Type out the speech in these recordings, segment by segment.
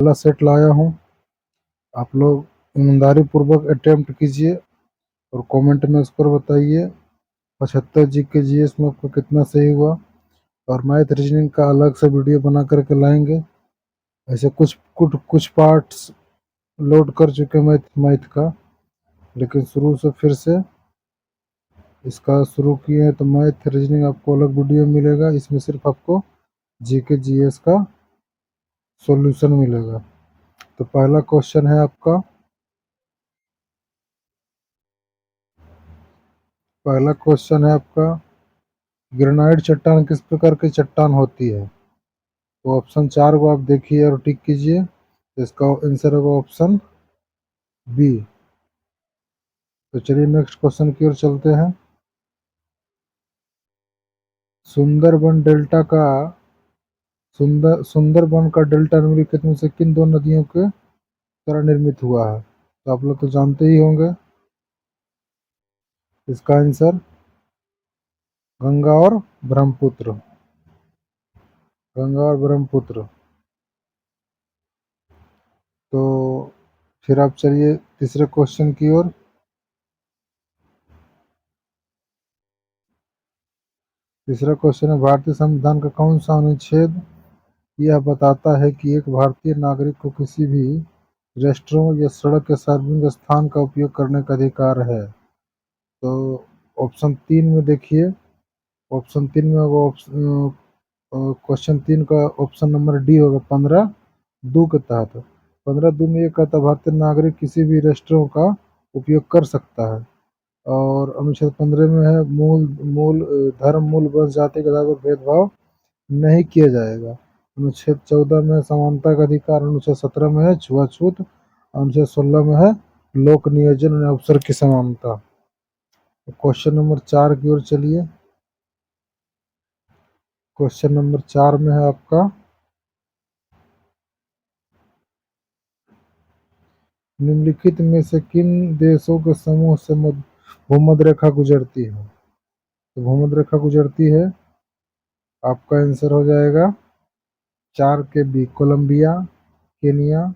पहला सेट लाया हूँ, आप लोग ईमानदारी पूर्वक अटेम्प्ट कीजिए और कमेंट में स्कोर बताइए। 75 जीके जीएस में आपको कितना सही हुआ, और मैथ रीजनिंग का अलग से वीडियो बना करके लाएंगे। ऐसे कुछ पार्ट्स लोड कर चुके मैथ का, लेकिन शुरू से फिर से इसका शुरू किए हैं, तो मैथ रीजनिंग आपको अलग वीडियो मिलेगा। इसमें सिर्फ आपको जीके जीएस का सॉल्यूशन मिलेगा। तो पहला क्वेश्चन है आपका, ग्रेनाइट चट्टान किस प्रकार की चट्टान होती है? तो ऑप्शन 4 को आप देखिए और टिक कीजिए। तो इसका आंसर होगा ऑप्शन बी। तो चलिए नेक्स्ट क्वेश्चन की ओर चलते हैं। सुंदरबन डेल्टा का सुंदरबन का डेल्टा निम्नलिखित में से किन दो नदियों के द्वारा निर्मित हुआ है? तो आप लोग तो जानते ही होंगे इसका आंसर गंगा और ब्रह्मपुत्र। गंगा और ब्रह्मपुत्र। तो फिर आप चलिए तीसरे क्वेश्चन की ओर। तीसरा क्वेश्चन है, भारतीय संविधान का कौन सा अनुच्छेद यह बताता है कि एक भारतीय नागरिक को किसी भी रेस्टोरेंट या सड़क या सार्वजनिक स्थान का उपयोग करने का अधिकार है? तो ऑप्शन 3 में देखिए। ऑप्शन 3 में होगा क्वेश्चन 3 का ऑप्शन नंबर डी होगा 15(2) के तहत। 15(2) में ये कहता है भारतीय नागरिक किसी भी रेस्टोरेंट का उपयोग कर सकता है। और अनुच्छेद 15 में है मूल मूल धर्म, मूल वंश, जाति के आधार पर भेदभाव नहीं किया जाएगा। अनुच्छेद 14 में समानता का अधिकार। अनुच्छेद 17 में है छुआछूत। अनुच्छेद 16 में है लोक नियोजन और अवसर की समानता। तो क्वेश्चन नंबर 4 की ओर चलिए। क्वेश्चन नंबर 4 में है आपका, निम्नलिखित में से किन देशों के समूह से भूमध्य रेखा गुजरती है? तो भूमध्य रेखा गुजरती है, आपका आंसर हो जाएगा 4 के बी, कोलंबिया, केनिया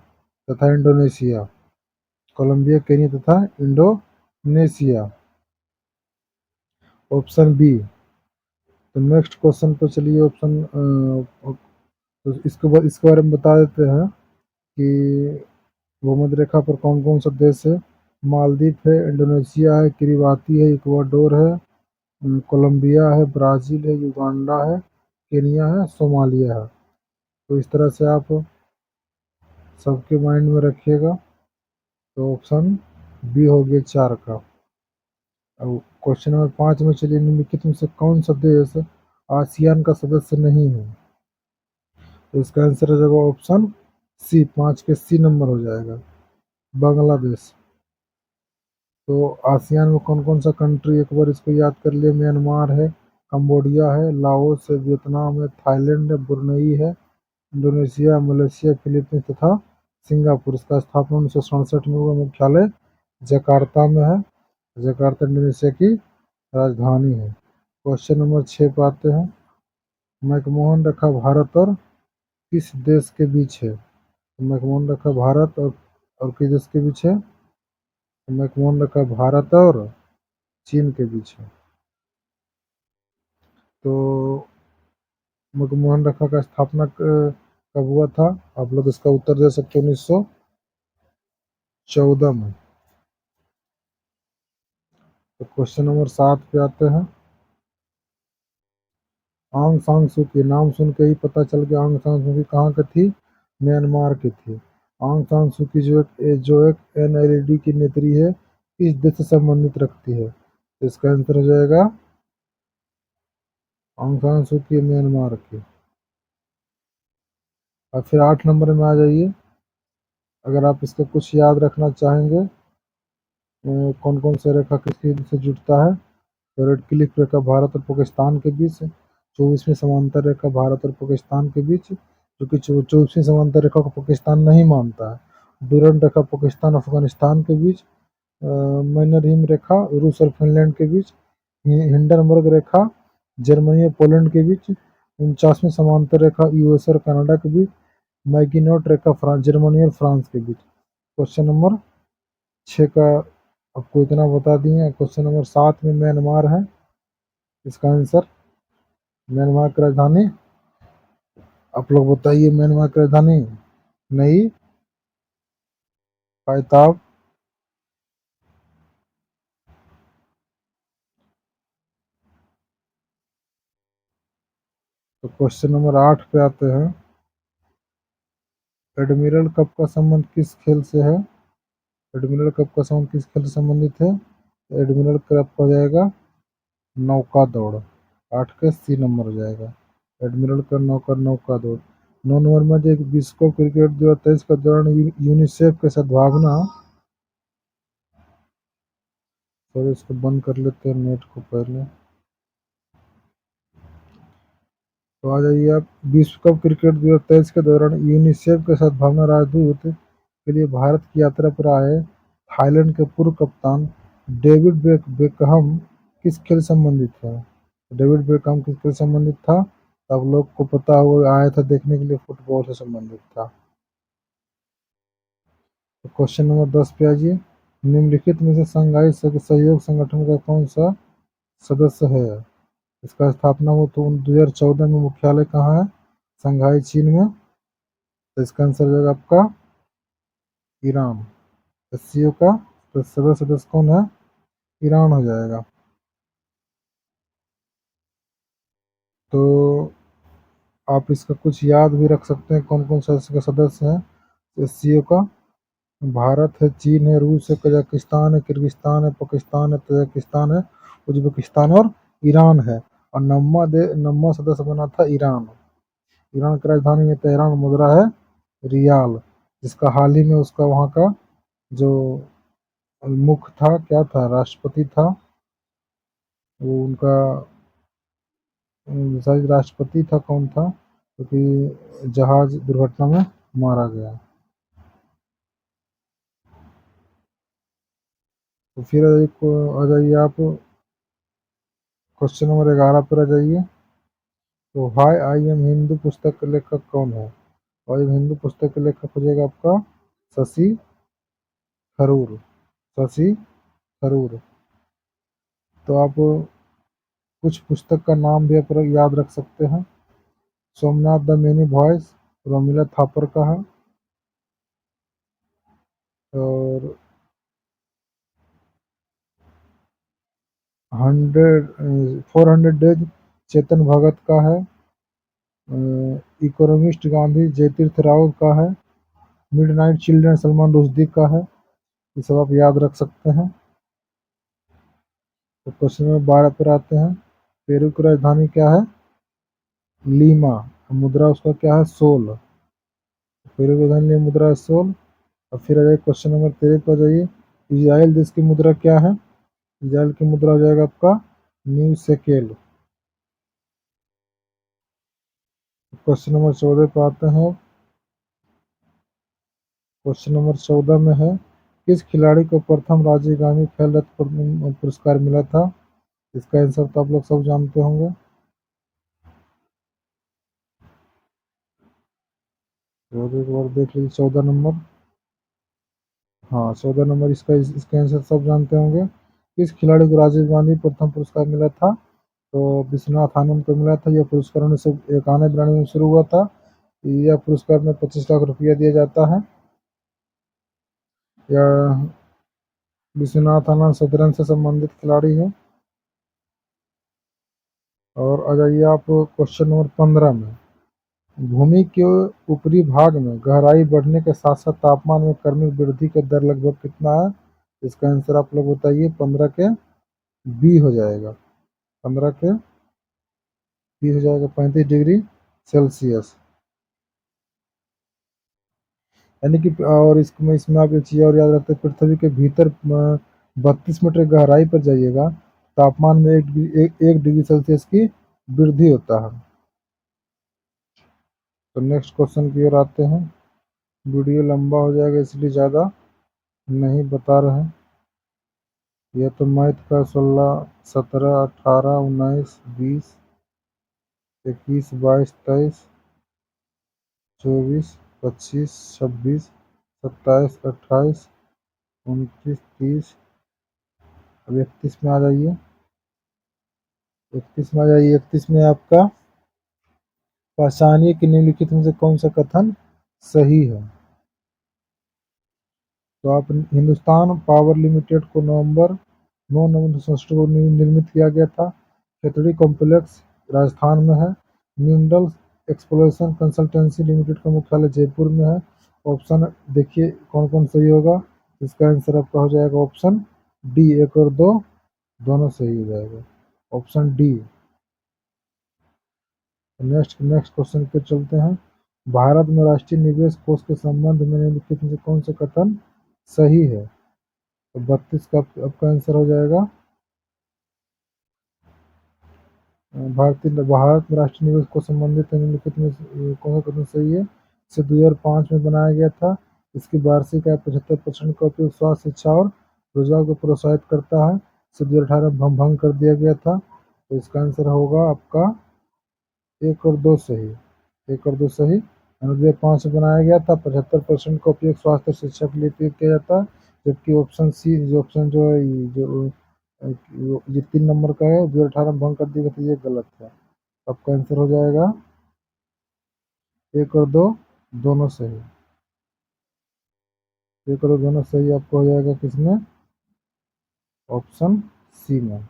तथा इंडोनेशिया। कोलंबिया, केनिया तथा इंडोनेशिया, ऑप्शन बी। तो नेक्स्ट क्वेश्चन पर चलिए। तो इसके बारे में बता देते हैं कि भूमध्य रेखा पर कौन कौन सा देश है। मालदीव है, इंडोनेशिया है, किरिबाती है, इक्वाडोर है, कोलंबिया है, ब्राज़ील है, युगांडा है, केनिया है, सोमालिया है। तो इस तरह से आप सबके माइंड में रखिएगा। तो ऑप्शन बी हो गया 4 का। अब क्वेश्चन नंबर 5 में चलिए, निम्नलिखित में से कौन सा देश आसियान का सदस्य नहीं है? तो इसका आंसर हो जाएगा ऑप्शन सी, 5 के सी नंबर हो जाएगा, बांग्लादेश। तो आसियान में कौन कौन सा कंट्री, एक बार इसको याद कर लिए। म्यांमार है, कंबोडिया है, लाओस है, वियतनाम है, थाईलैंड है, ब्रुनई है, इंडोनेशिया, मलेशिया, फिलीपींस तथा सिंगापुर। इसका स्थापना 1967 में हुआ। मुख्यालय जकार्ता में है। जकार्ता इंडोनेशिया की राजधानी है। क्वेश्चन नंबर 6 पे आते हैं। मैकमोहन रेखा भारत और किस देश के बीच है? तो मैकमोहन रेखा भारत और किस देश के बीच है? तो मैकमोहन रेखा भारत और चीन के बीच है। तो मैकमोहन रेखा का स्थापना कब हुआ था? आप लोग इसका उत्तर दे सकते हो 1914 में। तो क्वेश्चन नंबर 7 पे आते हैं। आंग सांग सू की, नाम सुन के ही पता चल गया आंग सांग सू की कहाँ की थी? म्यांमार की थी। आंग सांग सू की जो एक एनएलडी की नेत्री है, किस देश से संबंधित रखती है? तो इसका आंसर हो जाएगा आंग सांग सू की म्यांमार की। और फिर 8 नंबर में आ जाइए। अगर आप इसको कुछ याद रखना चाहेंगे, कौन कौन सा रेखा किस से जुड़ता है, तो रेड क्लिफ रेखा भारत और पाकिस्तान के बीच, 24वीं समांतर रेखा भारत और पाकिस्तान के बीच, जो कि 24वीं समांतर रेखा को पाकिस्तान नहीं मानता है। डूरंड रेखा पाकिस्तान और अफगानिस्तान के बीच। मैनरहिम रेखा रूस और फिनलैंड के बीच। हिंडनबर्ग रेखा जर्मनी और पोलैंड के बीच। 49वीं समांतर रेखा यूएस और कनाडा के बीच। मैगिनोट रेखा फ्रांस, जर्मनी और फ्रांस के बीच। क्वेश्चन नंबर 6 का आपको इतना बता दिए। क्वेश्चन नंबर 7 में म्यांमार है इसका आंसर। म्यांमार की राजधानी आप लोग बताइए, म्यांमार की राजधानी नई पायताब। तो क्वेश्चन नंबर 8 पे आते हैं। एडमिरल कप का संबंध किस खेल से है? एडमिरल कप का संबंध किस खेल से संबंधित है? एडमिरल कप हो जाएगा नौका दौड़। 8 के सी नंबर हो जाएगा। एडमिरल का नौका दौड़। 9 नंबर में जो विश्व कप क्रिकेट 2023 के दौरान यूनिसेफ के सद्भावना, तो इसको बंद कर लेते हैं नेट को पहले। तो आ जाइए आप। विश्व कप क्रिकेट 2023 के दौरान यूनिसेफ के सद्भावना राजदूत के लिए भारत की यात्रा पर आए थाईलैंड के पूर्व कप्तान डेविड बेकहम किस खेल से संबंधित है? डेविड बेकहम किस खेल से संबंधित था? आप लोग को पता होगा, आया था देखने के लिए, फुटबॉल से संबंधित था। तो क्वेश्चन नंबर 10 पे आ जाइए। निम्नलिखित में से शंघाई सहयोग संगठन का कौन सा सदस्य है? इसका स्थापना हुआ तो 2014 में। मुख्यालय कहाँ है? शंघाई चीन में। तो इसका आंसर हो जाएगा आपका ईरान। एससीओ का तो सदस्य कौन है? ईरान हो जाएगा। तो आप इसका कुछ याद भी रख सकते हैं, कौन कौन सा इसका सदस्य है एससीओ का। भारत है, चीन है, रूस है, कजाकिस्तान है, किर्गिस्तान है, पाकिस्तान है, तजाकिस्तान है, उज्बेकिस्तान और ईरान है। और नम्मा सदस्य बना था ईरान। ईरान की राजधानी है तेहरान, मुद्रा है रियाल, जिसका हाल ही में उसका वहाँ का जो मुख्य था, क्या था, राष्ट्रपति था, वो उनका शायद राष्ट्रपति था, कौन था, क्योंकि जहाज दुर्घटना में मारा गया। तो फिर आ जाइए आप क्वेश्चन नंबर 11 पर आ जाइए। तो हाय आई एम हिंदू पुस्तक के लेखक कौन है? और हिंदू पुस्तक के लेखक हो जाएगा आपका शशि थरूर। शशि थरूर। तो आप कुछ पुस्तक का नाम भी आप याद रख सकते हैं। Somnath the many voice Romila Thapar का है। और 400 डेज चेतन भगत का है। इकोनॉमिस्ट गांधी जयतीर्थ राव का है। मिडनाइट चिल्ड्रन सलमान रुश्दी का है। ये सब आप याद रख सकते हैं। तो क्वेश्चन नंबर 12 पर आते हैं। पेरू की राजधानी क्या है? लीमा। मुद्रा उसका क्या है? सोल। पेरू की राजधानी मुद्रा है सोल। और फिर आ जाइए क्वेश्चन नंबर 13 पर जाइए। इजराइल देश की मुद्रा क्या है? इजराइल की मुद्रा हो जाएगा आपका न्यू शेकेल। क्वेश्चन नंबर 14 पर आते हैं। क्वेश्चन नंबर 14 में है, किस खिलाड़ी को प्रथम राजीव गांधी खेल रत्न पुरस्कार मिला था? इसका आंसर तो आप लोग सब जानते होंगे। तो एक बार देख लीजिए 14 नंबर। हाँ 14 नंबर इसका आंसर सब जानते होंगे। किस खिलाड़ी को राजीव गांधी प्रथम पुरस्कार मिला था? तो विश्वनाथ आनंद को मिला था। यह पुरस्कार 1991 में शुरू हुआ था। यह पुरस्कार में 25 लाख रुपया दिया जाता है। यह विश्वनाथ आनंद शतरंज से संबंधित खिलाड़ी है। और आ जाइए आप क्वेश्चन नंबर 15 में। भूमि के ऊपरी भाग में गहराई बढ़ने के साथ साथ तापमान में क्रमिक वृद्धि का दर लगभग कितना है? इसका आंसर आप लोग बताइए। 15 के बी हो जाएगा। 15 के बी हो जाएगा 35 डिग्री सेल्सियस। यानी कि और इसमें आप एक चीज़ और याद रखते हैं, पृथ्वी के भीतर 32 मीटर गहराई पर जाइएगा, तापमान में एक डिग्री सेल्सियस की वृद्धि होता है। तो नेक्स्ट क्वेश्चन की ओर आते हैं। वीडियो लंबा हो जाएगा इसलिए ज़्यादा नहीं बता रहे हैं। यह तो मैथ का 16, 17, 18, 19, 20, 21, 22, 23, 24, 25, 26, 27, 28, 29, 30। अब 31 में आ जाइए। 31 में आ जाइए। 31 में आपका पहचानिए कि निम्नलिखित में से कौन सा कथन सही है। तो आप हिंदुस्तान पावर लिमिटेड को नवंबर 9 नवंबर 1967 को निर्मित किया गया था। खेतड़ी कॉम्प्लेक्स राजस्थान में है। मिनरल एक्सप्लोरेशन कंसल्टेंसी लिमिटेड का मुख्यालय जयपुर में है। ऑप्शन देखिए कौन कौन सही होगा। इसका आंसर आपका हो जाएगा ऑप्शन डी। 1 और 2 दोनों सही हो जाएगा, ऑप्शन डी। नेक्स्ट क्वेश्चन पे चलते हैं। भारत में राष्ट्रीय निवेश कोष के संबंध में निम्नलिखित में से कौन सा कथन सही है। तो 32 का आपका आंसर हो जाएगा। भारत में राष्ट्रीय निवेश को संबंधित निम्नलिखित में कौन सा कथन सही है। इसे 2005 में बनाया गया था। इसकी वार्षिक आय 75% का उपयोग स्वास्थ्य, शिक्षा और रोजगार को प्रोत्साहित करता है। इसे 2018 में भंग कर दिया गया था। तो इसका आंसर होगा आपका 1 और 2 सही। 1 और 2 सही। 2005 में बनाया गया था। 75% का उपयोग स्वास्थ्य और शिक्षा के लिए उपयोग किया जाता है। जबकि ऑप्शन सी जो ऑप्शन जो है जो ये 3 नंबर का है 2018 में भंग कर दिया गया, तो ये गलत है। आपका आंसर हो जाएगा 1 और 2 दोनों सही। 1 और 2 दोनों सही आपको हो जाएगा किसमें, ऑप्शन सी में।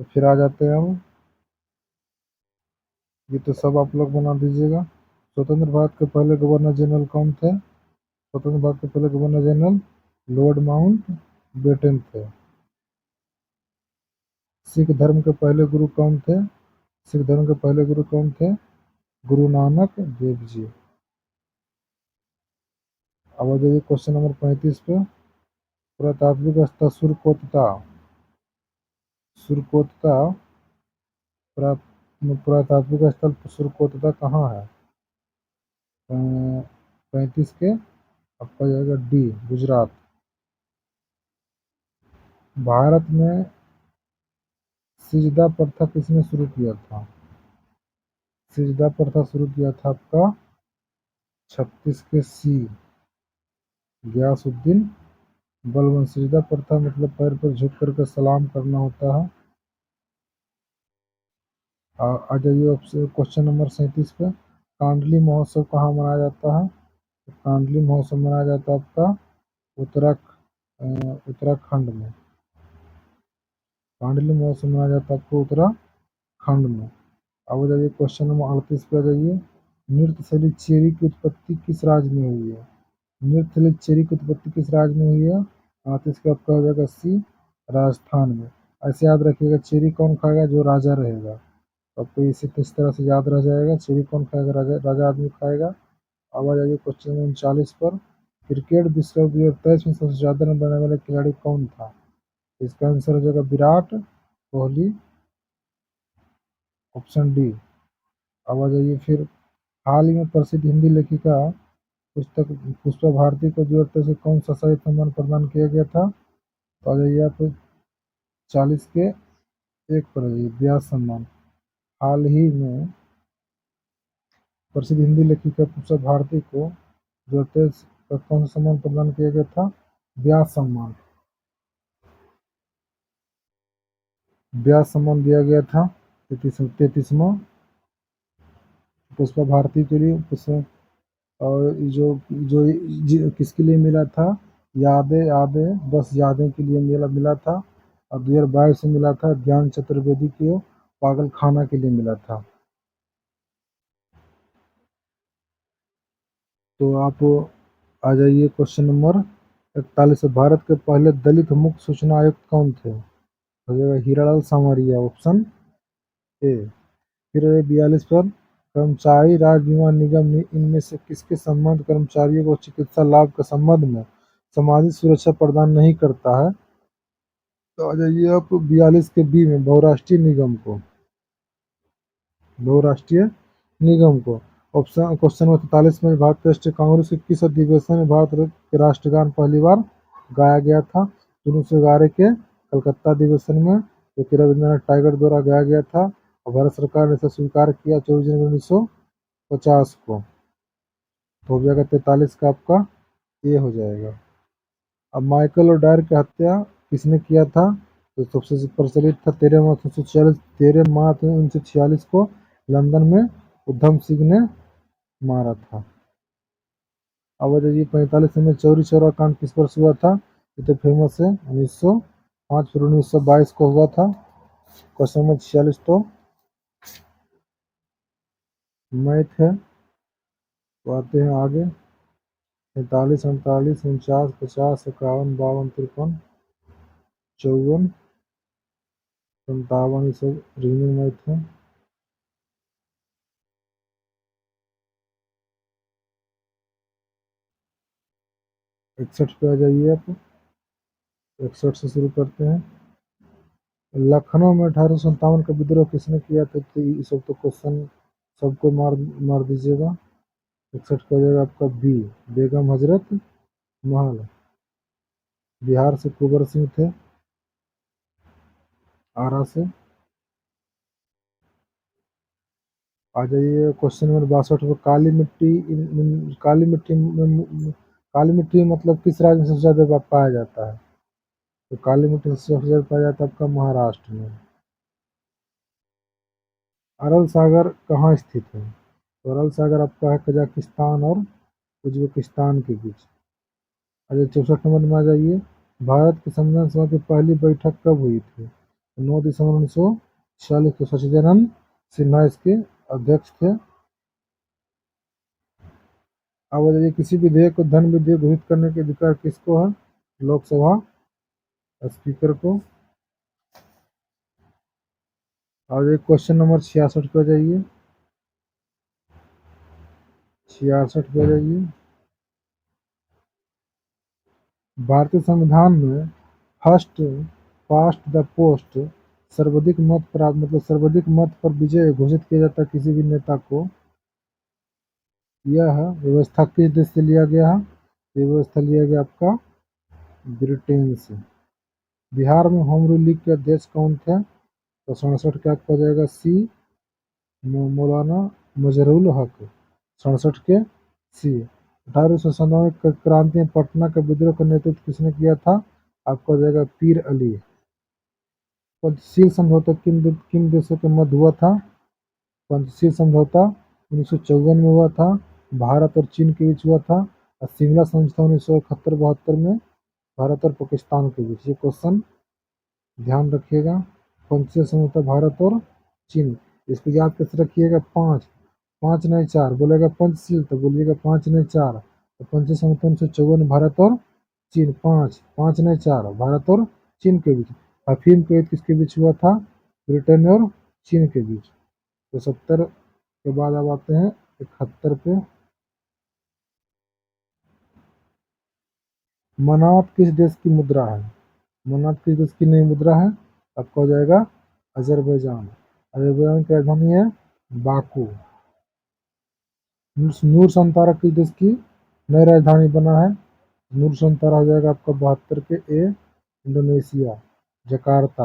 तो फिर आ जाते हैं हम, ये तो सब आप लोग बना दीजिएगा। स्वतंत्र भारत के पहले गवर्नर जनरल कौन थे। स्वतंत्र भारत के पहले governor general Lord Mountbatten थे। सिख धर्म के पहले गुरु कौन थे। सिख धर्म के पहले गुरु कौन थे, गुरु नानक देव जी। अब आ जाइए क्वेश्चन नंबर 35 पे। पुरातात्विक स्थल सुरकोतता। सुरकोतता पुरातात्विक स्थल सुरकोतता कहाँ है। 35 के आपका जाएगा डी, गुजरात। भारत में सिजदा प्रथा किसने शुरू किया था। सिजदा प्रथा शुरू किया था आपका 36 के सी, गयासुद्दीन बलबन। सिजदा प्रथा मतलब पैर पर झुक करके सलाम करना होता है। आ जाइए क्वेश्चन नंबर 37 पे। कांडली महोत्सव कहाँ मनाया जाता है। तो कांडली महोत्सव मनाया जाता है आपका उत्तराखंड में। कांडली महोत्सव मनाया जाता है आपको उत्तराखंड में। अब आ जाइए क्वेश्चन नंबर 38 पे आ जाइए। नृत्य शैली चेरी की उत्पत्ति किस राज्य में हुई है। नृत्य शैली चेरी की उत्पत्ति किस राज्य में हुई है। 38 का आपका हो जाएगा सी, राजस्थान में। ऐसे याद रखिएगा, चेरी कौन खाएगा, जो राजा रहेगा। आपको इसी इस तरह से याद रह जाएगा, चेरी कौन खाएगा, राजा राजा आदमी खाएगा। अब आ जाइए क्वेश्चन नंबर 39 पर। क्रिकेट विश्व कप 2023 में सबसे ज़्यादा रन बनाने वाला खिलाड़ी कौन था। इसका आंसर हो जाएगा विराट कोहली, ऑप्शन डी। अब आ जाइए फिर, हाल ही में प्रसिद्ध हिंदी लेखिका पुस्तक पुष्पा भारती को 2023 से कौन सा साहित्य सम्मान प्रदान किया गया था। तो आ जाइए आप 40 के 1 पर आइए, व्यास सम्मान। हाल ही में प्रसिद्ध हिंदी लेखिका पुष्पा भारती को 2023 का कौन सा सम्मान प्रदान किया गया था, व्यास सम्मान। व्यास सम्मान दिया गया था 33वां पुष्पा भारती के लिए। पुष्पा और जो जो किसके लिए मिला था, यादें यादें बस यादें के लिए मिला मिला था। और 2022 से मिला था ज्ञान चतुर्वेदी के पागल खाना के लिए मिला था। तो आप आ जाइए क्वेश्चन नंबर 41। भारत के पहले दलित मुक्त सूचना आयुक्त कौन थे। हो जाएगा हीरालाल सामरिया, ऑप्शन ए। फिर 42 पर, कर्मचारी राज्य बीमा निगम ने इनमें से किसके संबंध कर्मचारियों को चिकित्सा लाभ के संबंध में सामाजिक सुरक्षा प्रदान नहीं करता है। तो आ जाइए आप 42 के बी में, बहुराष्ट्रीय निगम को। बहुराष्ट्रीय निगम को। ऑप्शन क्वेश्चन नंबर 43 में, भारतीय राष्ट्रीय कांग्रेस के किस अधिवेशन में भारत के राष्ट्रगान पहली बार गाया गया था। 1911 के कलकत्ता अधिवेशन में, जो कि रविंद्रनाथ टैगोर द्वारा गाया गया था। और भारत सरकार ने इसे स्वीकार किया 24 जनवरी 1950 को। तो हो जाएगा 43 का आपका ए हो जाएगा। अब माइकल और डायर की हत्या किसने किया था? तो सबसे प्रचलित था 13 मार्च 1946, 13 मार्च 1946 को लंदन में उधम सिंह ने मारा था। अब बताइए 45 में चौरी चौरा कांड किस वर्ष हुआ था? ये तो फेमस है, 1905 को हुआ था। क्वेश्चन नंबर 46 तो मैथ है। तो आते हैं आगे। 43, 48, 49, 50, 51, 52, 53, 54, 57, ये सब रीजनिंग मैथ है। 61 पे आ जाइए आप। 61 से शुरू करते हैं। लखनऊ में 1857 का विद्रोह किसने किया था? तो ये सब तो क्वेश्चन सबको मार मार दीजिएगा। 61 का हो जाएगा आपका बी, बेगम हजरत महल। बिहार से कुंवर सिंह थे, आरा से। आ जाइए क्वेश्चन नंबर 62 पे। काली मिट्टी मतलब किस राज्य में सबसे ज्यादा पाया जाता है? तो काली मिट्टी सबसे ज्यादा पाया जाता है आपका महाराष्ट्र में। अरल सागर कहाँ स्थित है? तो अरल सागर आपका है कजाकिस्तान और उज्बेकिस्तान के बीच। अच्छा 64 नंबर में आ जाइए। भारत की संविधान सभा की पहली बैठक कब हुई थी? 9 दिसंबर 1946 को। सच्चिदानंद सिन्हा इसके अध्यक्ष थे। अब बताइए किसी विधेयक को धन विधेयक घोषित करने के अधिकार किसको है? लोकसभा स्पीकर को। और एक क्वेश्चन नंबर 66 पे जाइए। 66 पे जाइए। भारतीय संविधान में फर्स्ट पास्ट द पोस्ट सर्वाधिक मत प्राप्त मतलब सर्वाधिक मत पर विजय घोषित किया जाता है किसी भी नेता को। यह व्यवस्था किस देश से लिया गया है? ये व्यवस्था लिया गया आपका ब्रिटेन से। बिहार में होम रूल लीग के अध्यक्ष कौन थे? तो 67 का आपका हो जाएगा सी, मौलाना मजहरूल हक। 67 के सी। 1897 क्रांति में पटना के विद्रोह का नेतृत्व किसने किया था? आपका हो जाएगा पीर अली। पंचशील समझौता किन देशों के मध्य हुआ था? पंचशील समझौता 1954 में हुआ था, भारत और चीन के बीच हुआ था। और शिमला समझौता 1971-72 में भारत और पाकिस्तान के बीच। ये क्वेश्चन ध्यान रखिएगा। पंचशील समझौता भारत और चीन, इसको याद कैसे रखिएगा? पाँच, पाँच नहीं चार बोलेगा पंचशील तो बोलिएगा पाँच नहीं चार। तो पंचशील समझौता 1954 भारत और चीन, पाँच, पाँच नहीं चार, भारत और चीन के बीच। अफीम का युद्ध किसके बीच हुआ था? ब्रिटेन और चीन के बीच। तो 70 के बाद अब आते हैं 71 पे। मनात किस देश की मुद्रा है? मनात किस देश की नई मुद्रा है? आपका हो जाएगा अजरबैजान। अजरबैजान की राजधानी है बाकू। नूर संतारा किस देश की नई राजधानी बना है? नूर संतारा हो जाएगा आपका 72 के ए, इंडोनेशिया, जकार्ता,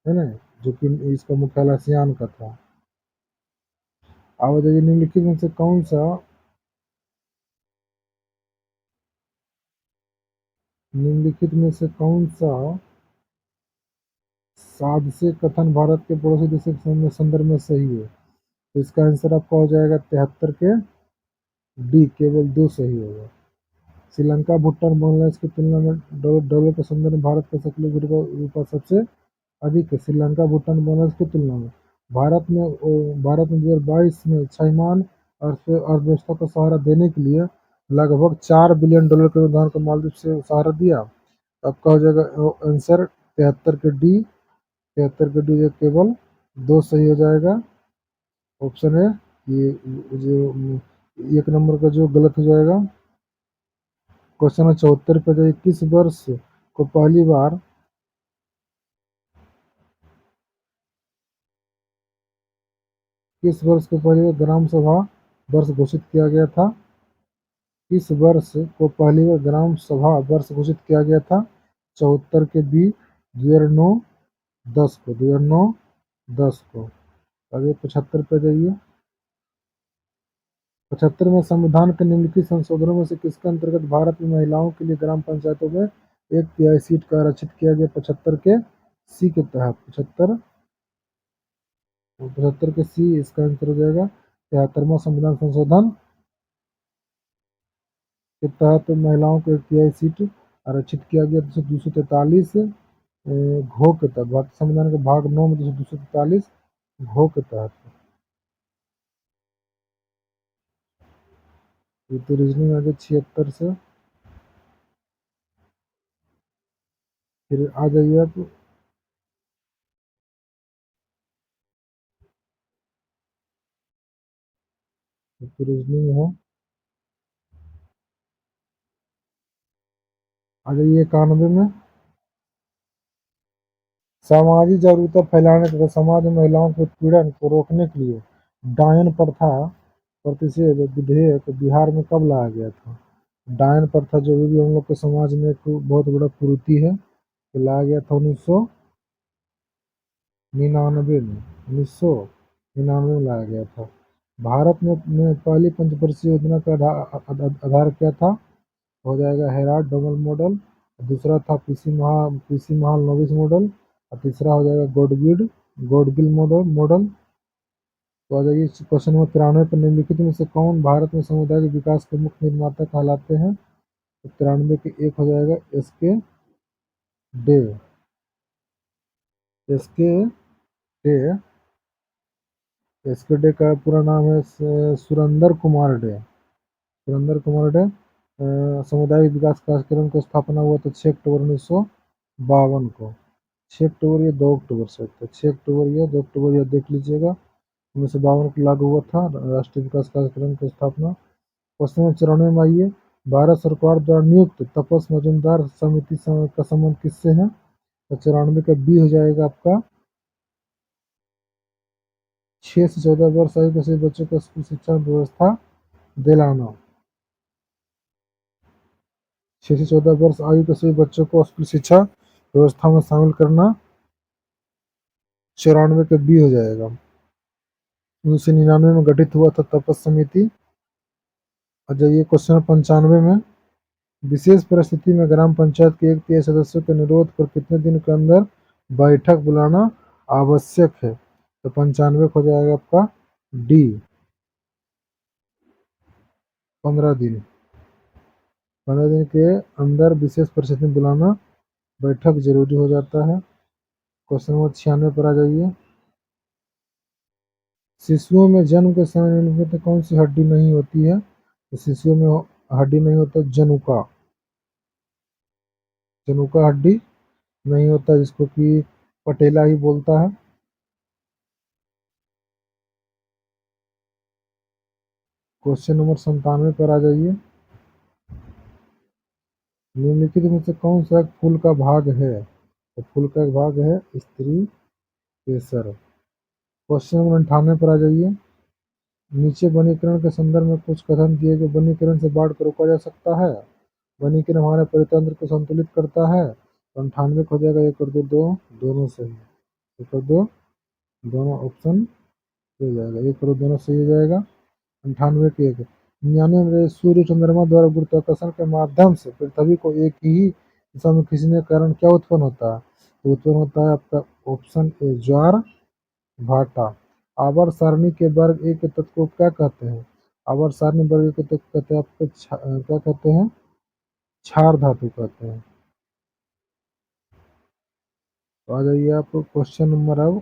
है ना, जो कि इसका मुख्यालय सियान का था। अब बताइए निम्नलिखित में से कौन सा निम्नलिखित में से कौन सा सादृश्य कथन भारत के पड़ोसी देशों के संदर्भ में सही है? तो इसका आंसर आपका हो जाएगा 73 के डी, केवल दो सही होगा। श्रीलंका भूटान बांग्लादेश की तुलना में डॉलर के संदर्भ में भारत का सक्रिय रुपया सबसे अधिक है। श्रीलंका भूटान बांग्लादेश की तुलना में भारत में 2022 में छाईमान अर्थव्यवस्था को सहारा देने के लिए लगभग $4 बिलियन के अनुदान को मालदीव से सहारा दिया। आपका हो जाएगा आंसर 73 के डी। 73 के डी केवल दो सही हो जाएगा। ऑप्शन है ये जो एक नंबर का जो गलत हो जाएगा। क्वेश्चन है 74 पे जाइए। को पहली बार किस वर्ष को पहली बार ग्राम सभा वर्ष घोषित किया गया था? किस वर्ष को पहली बार ग्राम सभा वर्ष घोषित किया गया था? 74 के बी, 2009-10 को, 2009-10 को। आगे 75 पे जाइए। 75 में संविधान के निम्नलिखित संशोधनों में से किसके अंतर्गत भारत में महिलाओं के लिए ग्राम पंचायतों में एक तिहाई सीट का आरक्षित किया गया? 75 के सी के तहत 75 के सी इसका आंसर हो जाएगा। 73वां संविधान संशोधन के तहत महिलाओं को एक तिहाई सीट आरक्षित किया गया। 243 घो के तहत भारतीय संविधान के भाग 9 में 243 घो के तहत। ये तो रीजनिंग आगे 76 से। फिर आ जाइए आप, तो रीजनिंग है। आ जाइए 91 में। सामाजिक जागरूकता फैलाने तथा समाज में महिलाओं के उत्पीड़न को रोकने के लिए डायन प्रथा प्रतिषेध विधेयक बिहार में कब लाया गया था? डायन प्रथा जो भी हम लोग के समाज में एक बहुत बड़ा कुरीति है, तो लाया गया था 1999 में। 1999 में लाया गया था। भारत में पहली पंचवर्षीय योजना का आधार क्या था? हो जाएगा हेराल्ड डोमल मॉडल। दूसरा था पीसी महाल नोविस मॉडल। और तीसरा हो जाएगा गोडगिल मॉडल। तो आ जाइए क्वेश्चन नंबर 93 पर निम्नलिखित में से कौन भारत में सामुदायिक विकास के मुख्य निर्माता कहलाते हैं? तो 93 के एक हो जाएगा SK De. SK De SK De का पूरा नाम है सुरेंद्र कुमार डे। सुरेंद्र कुमार डे। सामुदायिक विकास कार्यक्रम की स्थापना हुआ था 6 अक्टूबर 1952 को। 6 अक्टूबर या 2 अक्टूबर से, तो 6 अक्टूबर या 2 अक्टूबर या देख लीजिएगा। 1952 को लागू हुआ था राष्ट्रीय विकास कार्यक्रम की स्थापना। क्वेश्चन नंबर 94 में आइए। भारत सरकार द्वारा नियुक्त तपस मजूमदार समिति का संबंध किससे है? तो 94 का बी हो जाएगा आपका। 6 से 14 वर्ष आयु के सभी बच्चों को स्कूल शिक्षा व्यवस्था दिलाना। 6 से 14 वर्ष आयु के सभी बच्चों को स्कूल शिक्षा व्यवस्था में शामिल करना। 94 का बी हो जाएगा। 1999 में गठित हुआ था तपस समिति। आ जाइए क्वेश्चन 95 में। विशेष परिस्थिति में ग्राम पंचायत के एक तिहाई सदस्यों के अनुरोध पर कितने दिन के अंदर बैठक बुलाना आवश्यक है? तो 95 हो जाएगा आपका डी, 15 दिन। 15 दिन के अंदर विशेष परिस्थिति में बुलाना बैठक जरूरी हो जाता है। क्वेश्चन नंबर 96 पर आ जाइए। शिशुओं में जन्म के समय निम्नलिखित में कौन सी हड्डी नहीं होती है? तो शिशुओं में हड्डी नहीं होता जनुका। जनुका हड्डी नहीं होता, जिसको कि पटेला ही बोलता है। क्वेश्चन नंबर 97 पर आ जाइए। निम्नलिखित में से कौन सा एक फूल का भाग है? तो फूल का एक भाग है स्त्री केसर। क्वेश्चन नंबर 98 पर आ जाइए। नीचे वनीकरण के संदर्भ में कुछ कथन दिए गए। वनीकरण से बाढ़ को रोका जा सकता है। वनीकरण हमारे परितंत्र को संतुलित करता है। तो 98 हो जाएगा 1 और 2 दोनों सही। 1 और 2 दोनों ऑप्शन सही हो जाएगा। 1 और 2 दोनों सही हो जाएगा। 98 के 1। 99 में सूर्य चंद्रमा द्वारा गुरुत्वाकर्षण के माध्यम से पृथ्वी को एक ही दिशा में खींचने के कारण क्या उत्पन्न होता है? तो उत्पन्न होता है आपका ऑप्शन ए ज्वार भाटा। आवर्त सारणी के वर्ग ए के तत्व को क्या कहते हैं? आवर्त सारणी वर्ग के तत्व कहते हैं आपको क्या कहते हैं? क्षार धातु कहते हैं। तो आ जाइए आप क्वेश्चन नंबर अब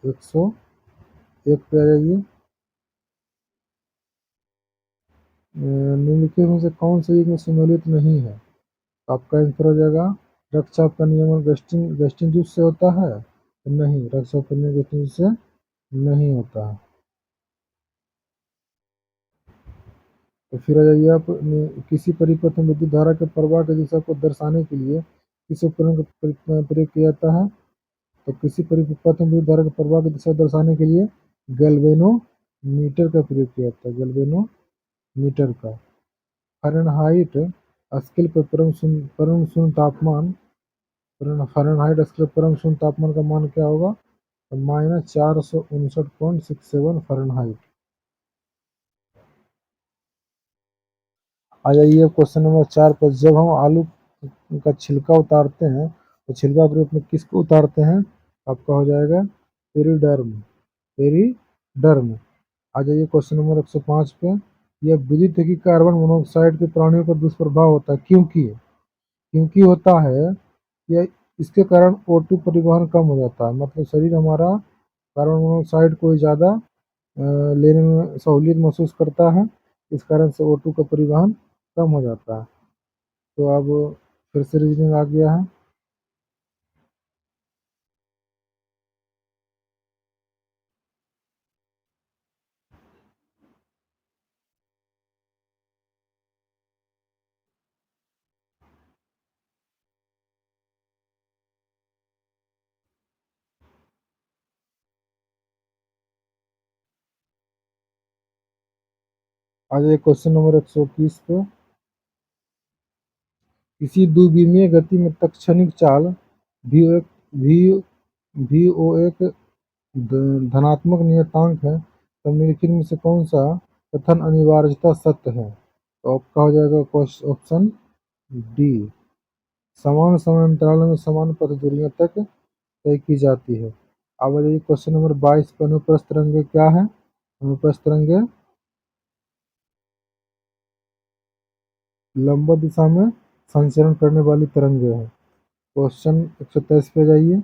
101 पे आ जाइए। निम्नलिखित में से कौन सा युग में सम्मिलित नहीं है? आपका आंसर हो जाएगा रक्षा का नियमन वेस्टिंग जूस से होता है? नहीं, रक्षा का नियमन वेस्टिंग जूस से नहीं होता है। तो फिर आ जाइए आप। किसी परिपथ में विद्युत धारा के प्रवाह की दिशा को दर्शाने के लिए किस उपकरण का प्रयोग किया जाता है? तो किसी परिपथ में विद्युत धारा के प्रवाह की दिशा दर्शाने के लिए गैल्वेनोमीटर का प्रयोग किया जाता है। गैल्वेनोमीटर का। फ़ारेनहाइट स्केल पर परम शून्य तापमान फ़ारेनहाइट स्केल पर परम शून्य तापमान का मान क्या होगा? तो -459.67 फ़ारेनहाइट। आ जाइए क्वेश्चन नंबर 4 पर। जब हम आलू का छिलका उतारते हैं तो छिलका के रूप में किसको उतारते हैं? आपका हो जाएगा पेरिडर्म। पेरिडर्म। आ जाइए क्वेश्चन नंबर 105 पे। यह विदित है कि कार्बन मोनोऑक्साइड के प्राणियों पर दुष्प्रभाव होता है, क्योंकि क्योंकि होता है यह इसके कारण O2 परिवहन कम हो जाता है, मतलब शरीर हमारा कार्बन मोनोऑक्साइड को ज़्यादा लेने में सहूलियत महसूस करता है, इस कारण से O2 का परिवहन कम हो जाता है। तो अब फिर से रीजनिंग आ गया है। आ जाइए क्वेश्चन नंबर 121 पे। किसी द्विविमीय गति में तत्क्षणिक चाल भी एक भी भी ओ एक धनात्मक नियतांक है, तो निम्नलिखित में से कौन सा कथन अनिवार्यतः सत्य है? तो आपका हो जाएगा ऑप्शन डी। समान समय अंतराल में समान पथ दूरियों तक तय की जाती है। अब आ जाइए क्वेश्चन नंबर 22 पर। अनुप्रस्थ तरंगे क्या है? अनुप्रस्थ तरंगे लंबवत दिशा में संचरण करने वाली तरंगे हैं। क्वेश्चन 123 पे जाइए।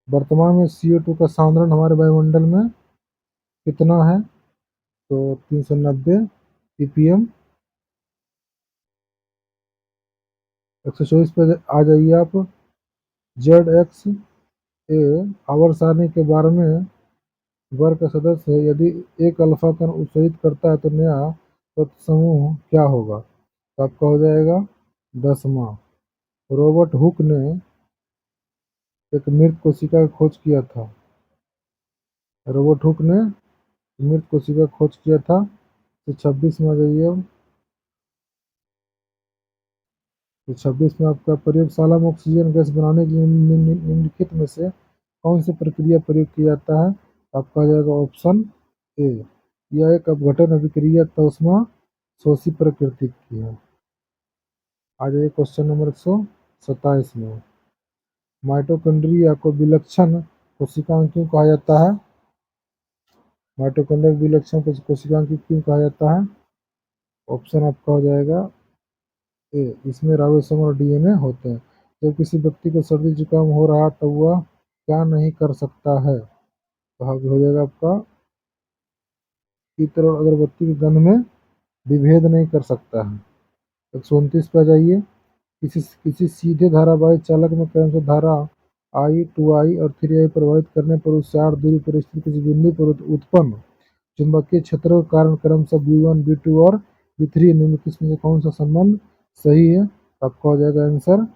वर्तमान में CO2 का सांद्रण हमारे वायुमंडल में कितना है? तो 390 ppm। 124 पे आ जाइए आप। ZXA आवर्त सारणी के बारे में वर्ग का सदस्य है, यदि एक अल्फा कण उत्सर्जित करता है तो नया तत्व समूह क्या होगा? तो आपका हो जाएगा 10वां। रॉबर्ट हुक ने एक मृत कोशिका की खोज किया था। रॉबर्ट हुक ने मृत कोशिका की खोज किया था। तो 26 में आ जाइए। तो 26 में आपका प्रयोगशाला में ऑक्सीजन गैस बनाने के लिए निम्नलिखित में से कौन सी प्रक्रिया प्रयोग किया जाता है? आपका आ जाएगा ऑप्शन ए। यह एक अपघटन अभिक्रिया तोस्मा शोषी प्रकृति की है। आ जाइए क्वेश्चन नंबर 127 में। माइटोकॉन्ड्रिया को विलक्षण कोशिकांग क्यों कहा जाता है? माइटोकॉन्ड्रिया को विलक्षण कोशिकांग क्यों कहा जाता है? ऑप्शन आपका हो जाएगा ए। इसमें राइबोसोम और DNA होते हैं। जब किसी व्यक्ति को सर्दी जुकाम हो रहा तो वह क्या नहीं कर सकता है? तो हो जाएगा आपका इत्र और अगरबत्ती की गंध में विभेद नहीं कर सकता है। 129 पे आ जाइए। किसी सीधे धारावाही चालक में क्रमशः धारा I, 2I और 3I प्रभावित करने पर उससे 8 दूरी पर स्थित किसी बिंदु पर उत्पन्न चुंबकीय क्षेत्रों के कारण क्रमशः B1, B2 और B3 निम्नलिखित में से कौन सा संबंध सही है? आपका हो जाएगा answer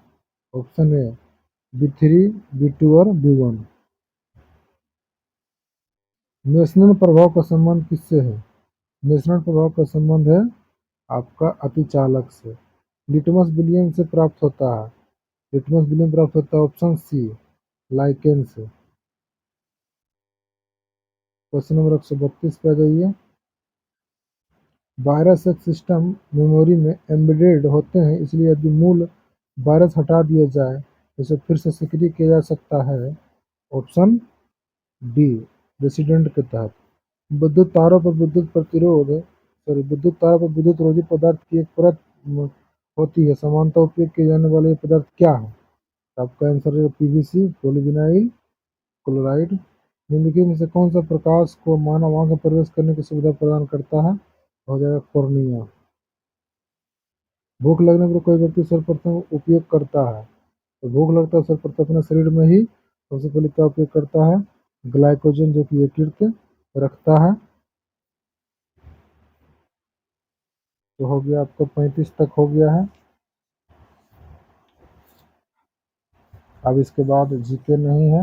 option A, B3, B2 और B1। मेसनन प्रभाव का संबंध किससे है? मेसनन प्रभाव का संबंध है आपका अतिचालक से। लिटमस विलियम से प्राप्त होता है। लिटमस विलियम प्राप्त होता है ऑप्शन सी, लाइकेन से। क्वेश्चन नंबर 132 पे आ जाइए। वायरस एक सिस्टम मेमोरी में एम्बेडेड होते हैं, इसलिए यदि मूल वायरस हटा दिया जाए तो इसे फिर से सक्रिय किया जा सकता है। ऑप्शन डी, रेसिडेंट के तहत। विद्युत तारों पर विद्युत तारों पर विद्युत रोधी पदार्थ की एक परत होती है, सामान्यतः उपयोग किए जाने वाले पदार्थ क्या है? आपका आंसर है PVC, पॉलीविनाइल क्लोराइड। निम्नलिखित में से कौन सा प्रकाश को मानव आंख में प्रवेश करने की सुविधा प्रदान करता है? हो जाएगा कॉर्निया। भूख लगने पर कोई व्यक्ति सर्वप्रथम उपयोग करता है, तो भूख लगता है सर्वप्रथम अपने शरीर में ही सबसे पहले क्या उपयोग करता है? ग्लाइकोजन, जो कि यकृत रखता है। तो हो गया आपका 35 तक हो गया है। अब इसके बाद जीके नहीं है।